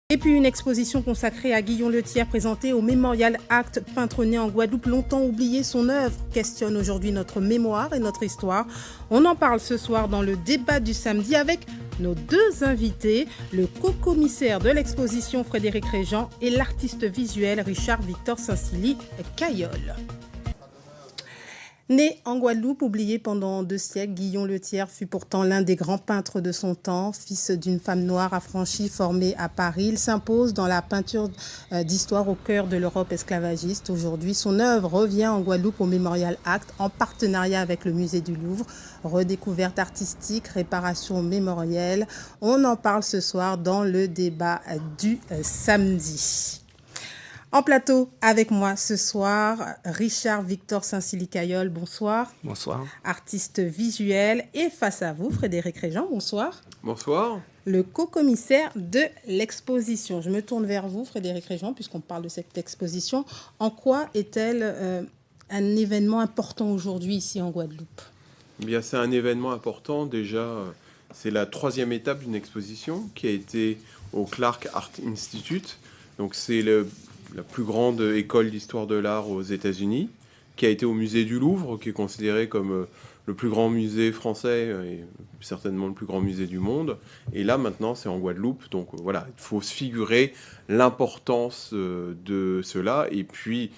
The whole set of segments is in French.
Et puis une exposition consacrée à Guillaume Lethière présentée au Mémorial Act, peintre né en Guadeloupe, longtemps oublié, son œuvre questionne aujourd'hui notre mémoire et notre histoire. On en parle ce soir dans le débat du samedi avec nos deux invités, le co-commissaire de l'exposition Frédéric Régent et l'artiste visuel Richard Victor Saint-Silly Caillol. Né en Guadeloupe, oublié pendant 2 siècles, Guillaume Lethière fut pourtant l'un des grands peintres de son temps. Fils d'une femme noire affranchie formée à Paris, il s'impose dans la peinture d'histoire au cœur de l'Europe esclavagiste. Aujourd'hui, son œuvre revient en Guadeloupe au Mémorial Act en partenariat avec le musée du Louvre. Redécouverte artistique, réparation mémorielle. On en parle ce soir dans le débat du samedi. En plateau avec moi ce soir, Richard Victor Saint-Silly Caillol, bonsoir. Bonsoir. Artiste visuel. Et face à vous, Frédéric Régent, bonsoir. Bonsoir. Le co-commissaire de l'exposition. Je me tourne vers vous, Frédéric Régent, puisqu'on parle de cette exposition. En quoi est-elle un événement important aujourd'hui ici en Guadeloupe ? Bien, c'est un événement important. Déjà, c'est la 3e étape d'une exposition qui a été au Clark Art Institute. Donc, c'est la plus grande école d'histoire de l'art aux États-Unis, qui a été au musée du Louvre, qui est considéré comme le plus grand musée français et certainement le plus grand musée du monde. Et là, maintenant, c'est en Guadeloupe. Donc voilà, il faut se figurer l'importance de cela. Et puis,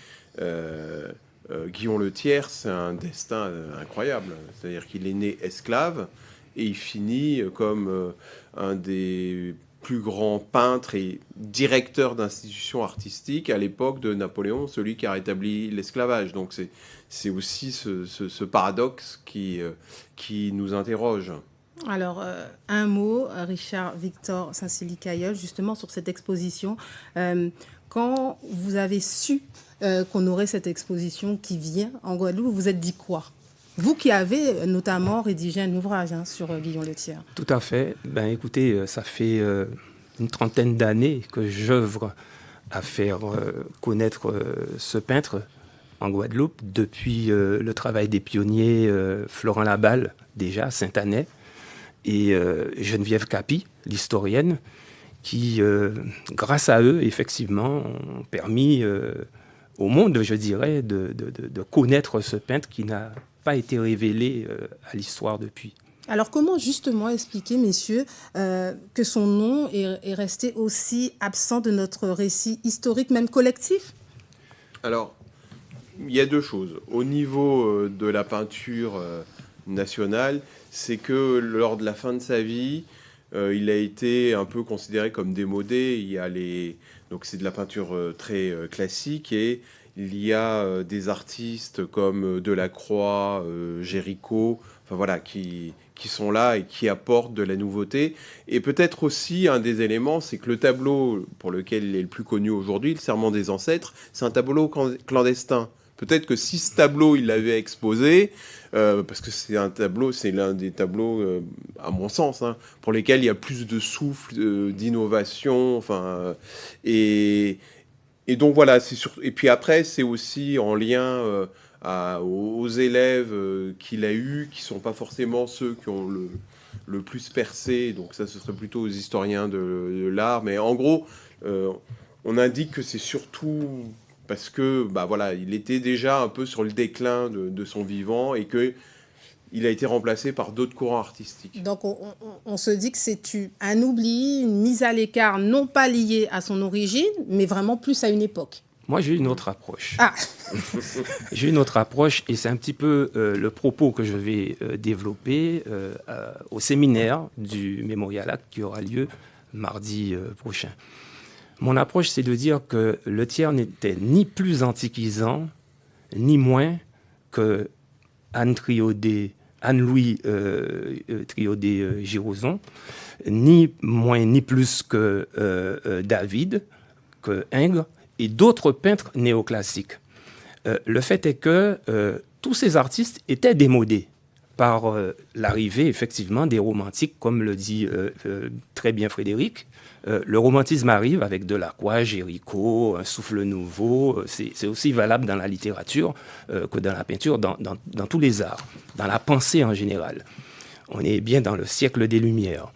Guillaume Lethière, c'est un destin incroyable. C'est-à-dire qu'il est né esclave et il finit comme un des plus grand peintre et directeur d'institutions artistiques à l'époque de Napoléon, celui qui a rétabli l'esclavage. Donc c'est aussi ce paradoxe qui nous interroge. Alors, un mot, Richard Victor Saint-Silly Caillol, justement sur cette exposition. Quand vous avez su qu'on aurait cette exposition qui vient en Guadeloupe, vous vous êtes dit quoi ? Vous qui avez notamment rédigé un ouvrage sur Guillaume Lethière. Tout à fait. Ben, écoutez, ça fait une 30aine d'années que j'œuvre à faire connaître ce peintre en Guadeloupe, depuis le travail des pionniers Florent Laballe, déjà, à Saint-Anais, et Geneviève Capi, l'historienne, qui, grâce à eux, effectivement, ont permis au monde, je dirais, de connaître ce peintre qui n'a pas été révélé à l'histoire depuis. Alors comment justement expliquer, messieurs, que son nom est resté aussi absent de notre récit historique, même collectif ? Alors, il y a 2 choses. Au niveau de la peinture nationale, c'est que lors de la fin de sa vie, il a été un peu considéré comme démodé. Donc c'est de la peinture très classique et il y a des artistes comme Delacroix, Géricault, enfin voilà, qui sont là et qui apportent de la nouveauté. Et peut-être aussi un des éléments, c'est que le tableau pour lequel il est le plus connu aujourd'hui, le Serment des Ancêtres, c'est un tableau clandestin. Peut-être que si ce tableau, il l'avait exposé, parce que c'est l'un des tableaux, à mon sens, pour lesquels il y a plus de souffle, d'innovation, enfin, et donc voilà, et puis après, c'est aussi en lien aux élèves qu'il a eus, qui ne sont pas forcément ceux qui ont le plus percé, donc ça, ce serait plutôt aux historiens de l'art, mais en gros, on indique que c'est surtout parce que, voilà, il était déjà un peu sur le déclin de son vivant et qu'il a été remplacé par d'autres courants artistiques. Donc on se dit que c'est un oubli, une mise à l'écart, non pas liée à son origine, mais vraiment plus à une époque. Moi, j'ai une autre approche. Ah. J'ai une autre approche et c'est un petit peu le propos que je vais développer au séminaire du Mémorial Act qui aura lieu mardi prochain. Mon approche, c'est de dire que Lethière n'était ni plus antiquisant, ni moins que Anne-Louis Girozon, ni moins ni plus que David, que Ingres, et d'autres peintres néoclassiques. Le fait est que tous ces artistes étaient démodés par l'arrivée, effectivement, des romantiques, comme le dit très bien Frédéric. Le romantisme arrive avec Delacroix, Géricault, un souffle nouveau. C'est aussi valable dans la littérature que dans la peinture, dans tous les arts, dans la pensée en général. On est bien dans le siècle des Lumières.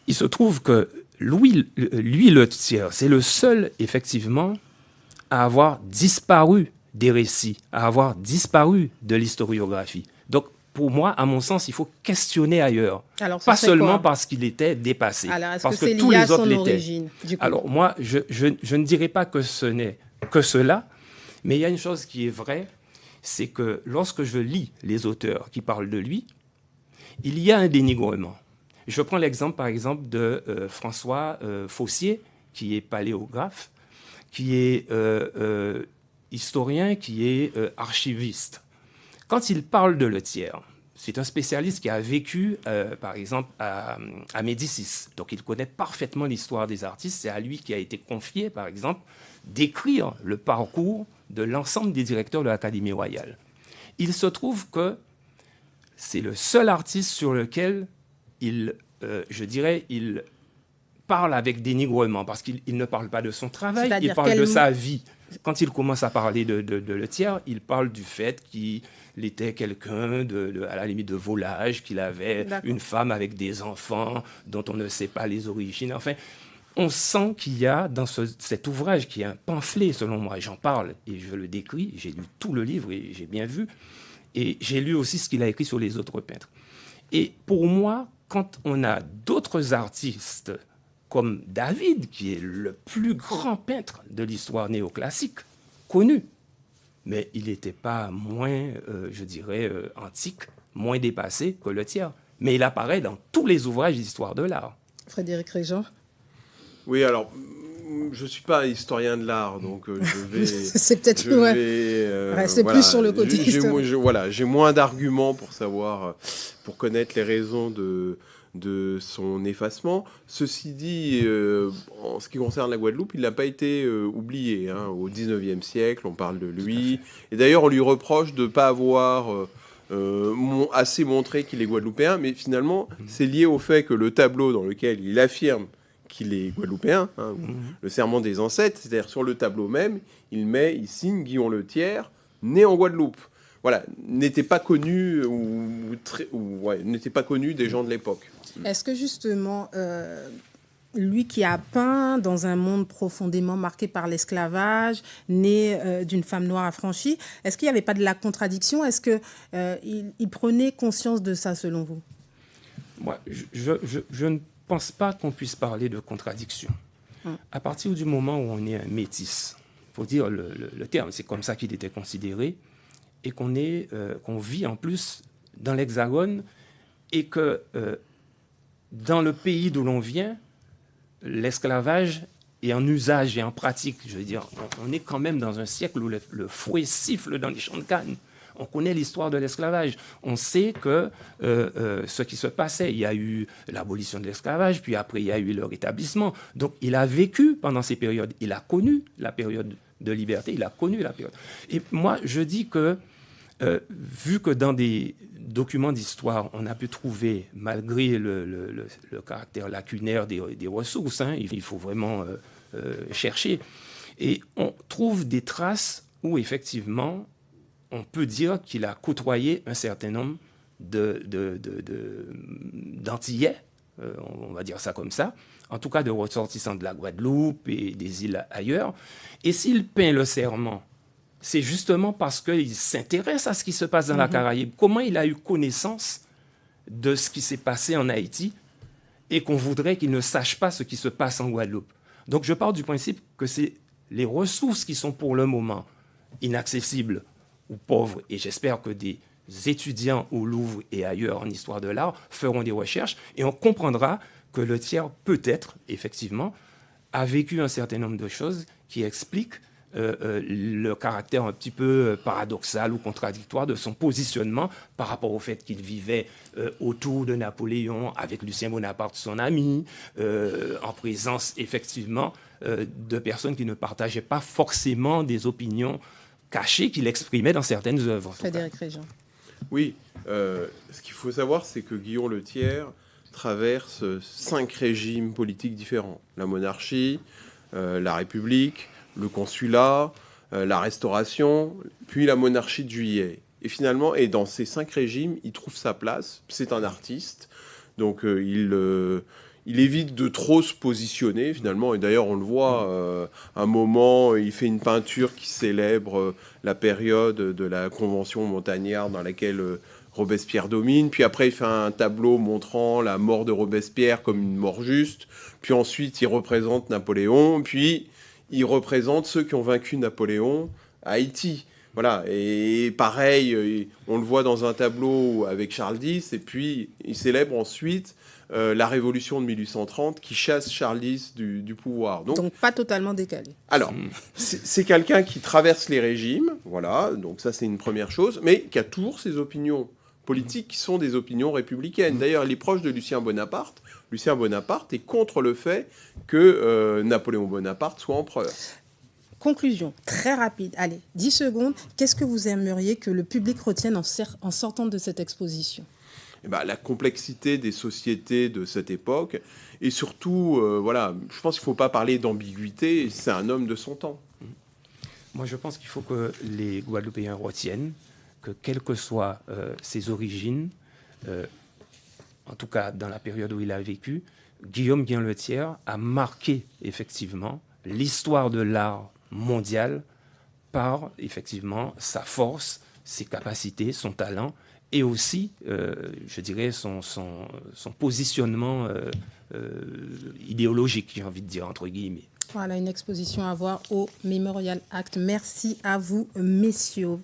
Il se trouve que Louis Le Thiers, c'est le seul, effectivement, à avoir disparu des récits, à avoir disparu de l'historiographie. Donc, pour moi, à mon sens, il faut questionner ailleurs. Alors, pas seulement parce qu'il était dépassé. Alors, est-ce parce que c'est tous lié les à autres son l'étaient. origine, du coup? Alors, moi, je ne dirais pas que ce n'est que cela, mais il y a une chose qui est vraie, c'est que lorsque je lis les auteurs qui parlent de lui, il y a un dénigrement. Je prends l'exemple, par exemple, de François Fossier, qui est paléographe, qui est historien, qui est archiviste. Quand il parle de Le Thiers, c'est un spécialiste qui a vécu, par exemple, à Médicis. Donc, il connaît parfaitement l'histoire des artistes. C'est à lui qui a été confié, par exemple, d'écrire le parcours de l'ensemble des directeurs de l'Académie royale. Il se trouve que c'est le seul artiste sur lequel il parle avec dénigrement, parce qu'il ne parle pas de son travail, il parle de sa vie. Quand il commence à parler de Le Thiers, il parle du fait qu'il était quelqu'un à la limite de volage, qu'il avait une femme avec des enfants dont on ne sait pas les origines. Enfin, on sent qu'il y a dans cet ouvrage, qui est un pamphlet selon moi, j'en parle et je le décris, j'ai lu tout le livre et j'ai bien vu, et j'ai lu aussi ce qu'il a écrit sur les autres peintres. Et pour moi, quand on a d'autres artistes comme David, qui est le plus grand peintre de l'histoire néoclassique, connu, mais il n'était pas moins, antique, moins dépassé que Le Thiers. Mais il apparaît dans tous les ouvrages d'histoire de l'art. Frédéric Réjean. Oui, alors, je ne suis pas historien de l'art, donc je vais... C'est peut-être... c'est plus sur le côté historique. J'ai moins d'arguments pour savoir, pour connaître les raisons de son effacement. Ceci dit, en ce qui concerne la Guadeloupe, il n'a pas été oublié. Hein. Au XIXe siècle, on parle de lui. Et d'ailleurs, on lui reproche de ne pas avoir assez montré qu'il est guadeloupéen, mais finalement, c'est lié au fait que le tableau dans lequel il affirme qu'il est guadeloupéen, le serment des ancêtres, c'est-à-dire sur le tableau même, il signe Guillaume Le Thiers, né en Guadeloupe. Voilà, n'était pas connu n'était pas connu des gens de l'époque. Est-ce que justement, lui qui a peint dans un monde profondément marqué par l'esclavage, né d'une femme noire affranchie, est-ce qu'il n'y avait pas de la contradiction? Est-ce qu'il prenait conscience de ça, selon vous? Moi, je ne pense pas qu'on puisse parler de contradiction. À partir du moment où on est un métis, il faut dire le terme, c'est comme ça qu'il était considéré, et qu'on vit en plus dans l'Hexagone, et que dans le pays d'où l'on vient, l'esclavage est en usage et en pratique. Je veux dire, on est quand même dans un siècle où le fouet siffle dans les champs de canne. On connaît l'histoire de l'esclavage. On sait que ce qui se passait, il y a eu l'abolition de l'esclavage, puis après il y a eu le rétablissement. Donc il a vécu pendant ces périodes. Il a connu la période de liberté, il a connu la période. Et moi, je dis que, vu que dans des documents d'histoire, on a pu trouver, malgré le caractère lacunaire des ressources, hein, il faut vraiment chercher, et on trouve des traces où, effectivement, on peut dire qu'il a côtoyé un certain nombre d'Antillais, on va dire ça comme ça, en tout cas de ressortissants de la Guadeloupe et des îles ailleurs. Et s'il peint le serment, c'est justement parce qu'il s'intéresse à ce qui se passe dans la Caraïbe. Comment il a eu connaissance de ce qui s'est passé en Haïti et qu'on voudrait qu'il ne sache pas ce qui se passe en Guadeloupe. Donc je pars du principe que c'est les ressources qui sont pour le moment inaccessibles ou pauvres, et j'espère que des étudiants au Louvre et ailleurs en histoire de l'art feront des recherches et on comprendra que Le Thiers, peut-être, effectivement, a vécu un certain nombre de choses qui expliquent le caractère un petit peu paradoxal ou contradictoire de son positionnement par rapport au fait qu'il vivait autour de Napoléon, avec Lucien Bonaparte, son ami, en présence, effectivement, de personnes qui ne partageaient pas forcément des opinions cachées qu'il exprimait dans certaines œuvres. Frédéric Réjean. Oui, ce qu'il faut savoir, c'est que Guillaume Le Thiers traverse 5 régimes politiques différents. La monarchie, la République, le consulat, la Restauration, puis la monarchie de Juillet. Et finalement, dans ces 5 régimes, il trouve sa place. C'est un artiste, donc il il évite de trop se positionner finalement, et d'ailleurs on le voit, à un moment il fait une peinture qui célèbre la période de la convention montagnarde dans laquelle Robespierre domine, puis après il fait un tableau montrant la mort de Robespierre comme une mort juste, puis ensuite il représente Napoléon, puis il représente ceux qui ont vaincu Napoléon à Haïti. Voilà, et pareil, on le voit dans un tableau avec Charles X, et puis il célèbre ensuite la révolution de 1830 qui chasse Charles X du pouvoir. Donc pas totalement décalé. Alors, c'est quelqu'un qui traverse les régimes, voilà, donc ça c'est une première chose, mais qui a toujours ses opinions politiques qui sont des opinions républicaines. D'ailleurs, il est proche de Lucien Bonaparte. Lucien Bonaparte est contre le fait que Napoléon Bonaparte soit empereur. Conclusion, très rapide. Allez, 10 secondes. Qu'est-ce que vous aimeriez que le public retienne en sortant de cette exposition ? Eh ben, la complexité des sociétés de cette époque. Et surtout, voilà, je pense qu'il ne faut pas parler d'ambiguïté. C'est un homme de son temps. Moi, je pense qu'il faut que les Guadeloupéens retiennent que, quelles que soient ses origines, en tout cas dans la période où il a vécu, Guillaume Guillen-Letière a marqué effectivement l'histoire de l'art mondial par effectivement sa force, ses capacités, son talent et aussi, je dirais, son positionnement idéologique, j'ai envie de dire, entre guillemets. Voilà, une exposition à voir au Memorial Act. Merci à vous, messieurs.